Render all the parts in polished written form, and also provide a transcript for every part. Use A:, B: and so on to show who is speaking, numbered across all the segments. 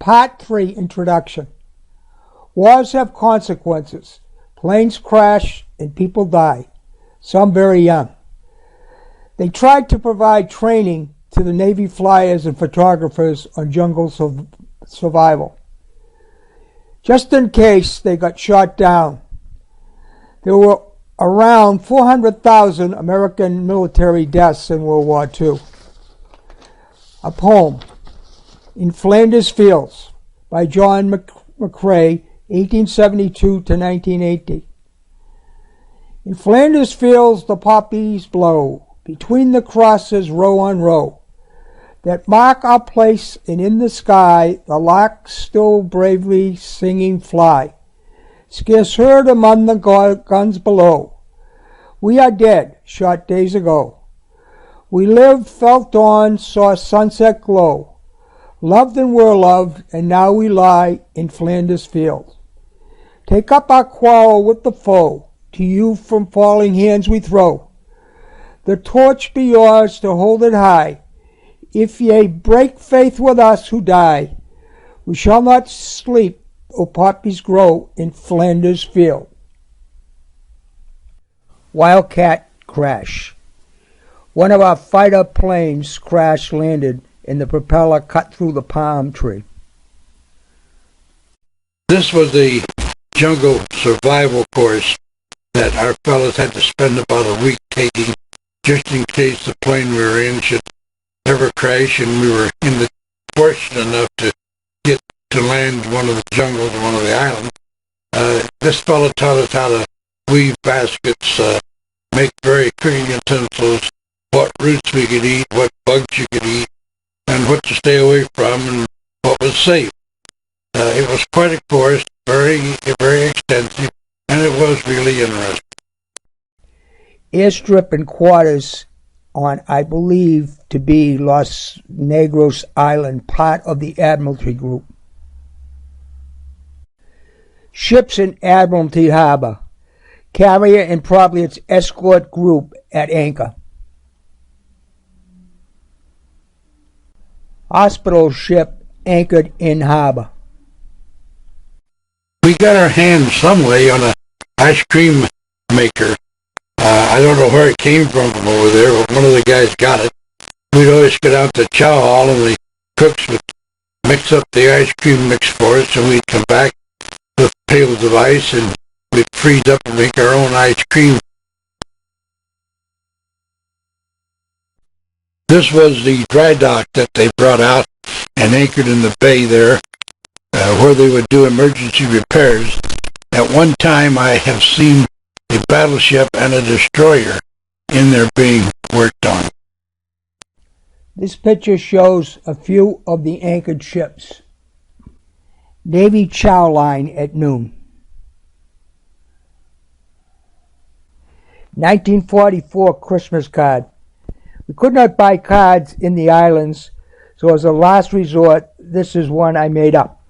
A: Part 3, Introduction. Wars have consequences. Planes crash and people die, some very young. They tried to provide training to the Navy flyers and photographers on jungle survival, just in case they got shot down. There were around 400,000 American military deaths in World War II. A poem, In Flanders Fields, by John McCrae, 1872 to 1980. In Flanders fields the poppies blow, between the crosses row on row, that mark our place, and in the sky the larks still bravely singing fly, scarce heard among the guns below. We are dead, shot days ago. We lived, felt dawn, saw sunset glow, loved and were loved, and now we lie in Flanders fields. Take up our quarrel with the foe, to you from falling hands we throw. The torch be yours to hold it high. If ye break faith with us who die, we shall not sleep, though poppies grow in Flanders field. Wildcat crash. One of our fighter planes crash-landed, and the propeller cut through the palm tree.
B: This was the jungle survival course that our fellows had to spend about a week taking, just in case the plane we were in should ever crash, and we were fortunate enough to get to land one of the jungles or one of the islands. This fellow taught us how to weave baskets, make very cooking utensils, what roots we could eat, what bugs you could eat, and what to stay away from, and what was safe. It was quite a course, very, very extensive, and it was really interesting.
A: Airstrip and quarters on, I believe, to be Los Negros Island, part of the Admiralty Group. Ships in Admiralty Harbor, carrier and probably its escort group at anchor. Hospital ship anchored in harbor.
B: We got our hands some way on an ice cream maker. I don't know where it came from over there, but one of the guys got it. We'd always get out to chow hall, and the cooks would mix up the ice cream mix for us, and we'd come back with pails of ice, and we'd freeze up and make our own ice cream. This was the dry dock that they brought out and anchored in the bay there, where they would do emergency repairs. At one time, I have seen a battleship and a destroyer in there being worked on.
A: This picture shows a few of the anchored ships. Navy chow line at noon. 1944 Christmas card. We could not buy cards in the islands, so as a last resort, this is one I made up.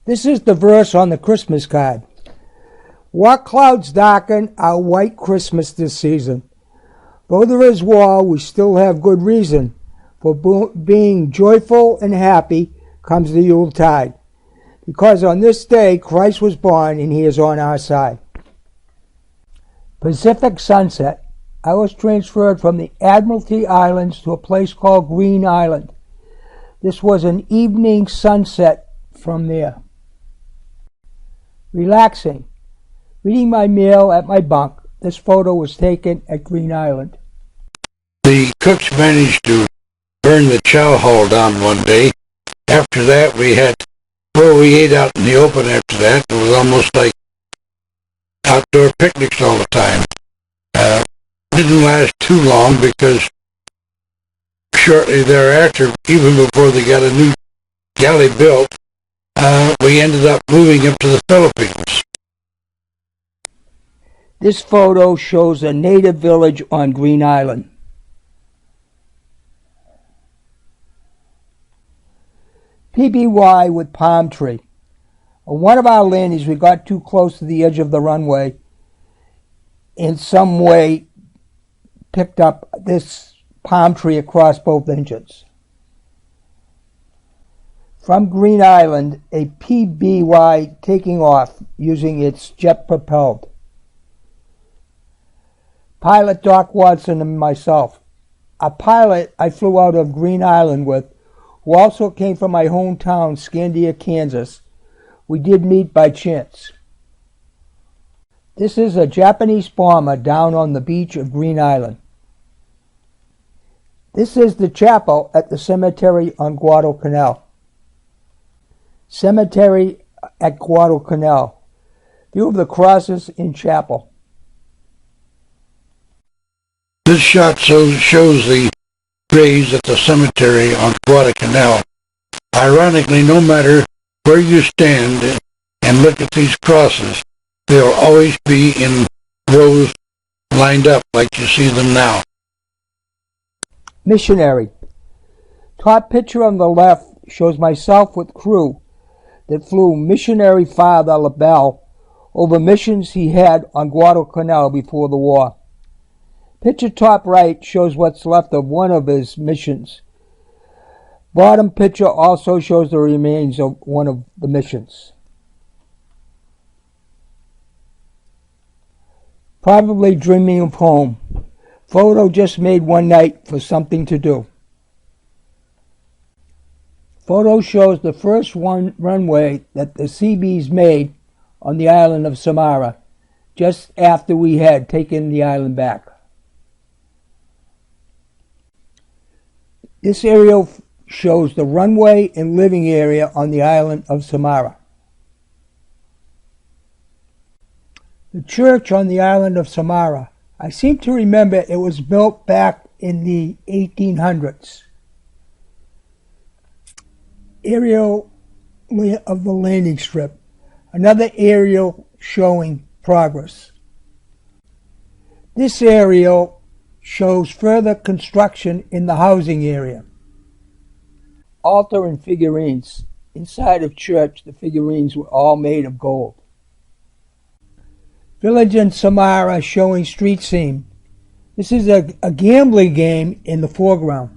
A: This is the verse on the Christmas card. What clouds darken our white Christmas this season? Though there is war, we still have good reason. For being joyful and happy comes the Yuletide. Because on this day Christ was born, and he is on our side. Pacific sunset. I was transferred from the Admiralty Islands to a place called Green Island. This was an evening sunset from there. Relaxing. Reading my mail at my bunk. This photo was taken at Green Island.
B: The cooks managed to burn the chow hall down one day. After that, we ate out in the open after that. It was almost like outdoor picnics all the time. Didn't last too long, because shortly thereafter, even before they got a new galley built, we ended up moving up to the Philippines.
A: This photo shows a native village on Green Island. PBY with palm tree. On one of our landings, we got too close to the edge of the runway. In some way, picked up this palm tree across both engines. From Green Island, a PBY taking off using its jet-propelled. Pilot Doc Watson and myself. A pilot I flew out of Green Island with, who also came from my hometown, Scandia, Kansas. We did meet by chance. This is a Japanese bomber down on the beach of Green Island. This is the chapel at the cemetery on Guadalcanal. Cemetery at Guadalcanal. View of the crosses in chapel.
B: This shot shows the graves at the cemetery on Guadalcanal. Ironically, no matter where you stand and look at these crosses, they'll always be in rows lined up like you see them now.
A: Missionary. Top picture on the left shows myself with crew that flew Missionary Father LaBelle over missions he had on Guadalcanal before the war. Picture top right shows what's left of one of his missions. Bottom picture also shows the remains of one of the missions. Probably dreaming of home. Photo just made one night for something to do. Photo shows the first runway that the Seabees made on the island of Samara, just after we had taken the island back. This aerial shows the runway and living area on the island of Samara. The church on the island of Samara, I seem to remember it was built back in the 1800s. Aerial of the landing strip. Another aerial showing progress. This aerial shows further construction in the housing area. Altar and figurines. Inside of church, the figurines were all made of gold. Village in Samara showing street scene. This is a gambling game in the foreground.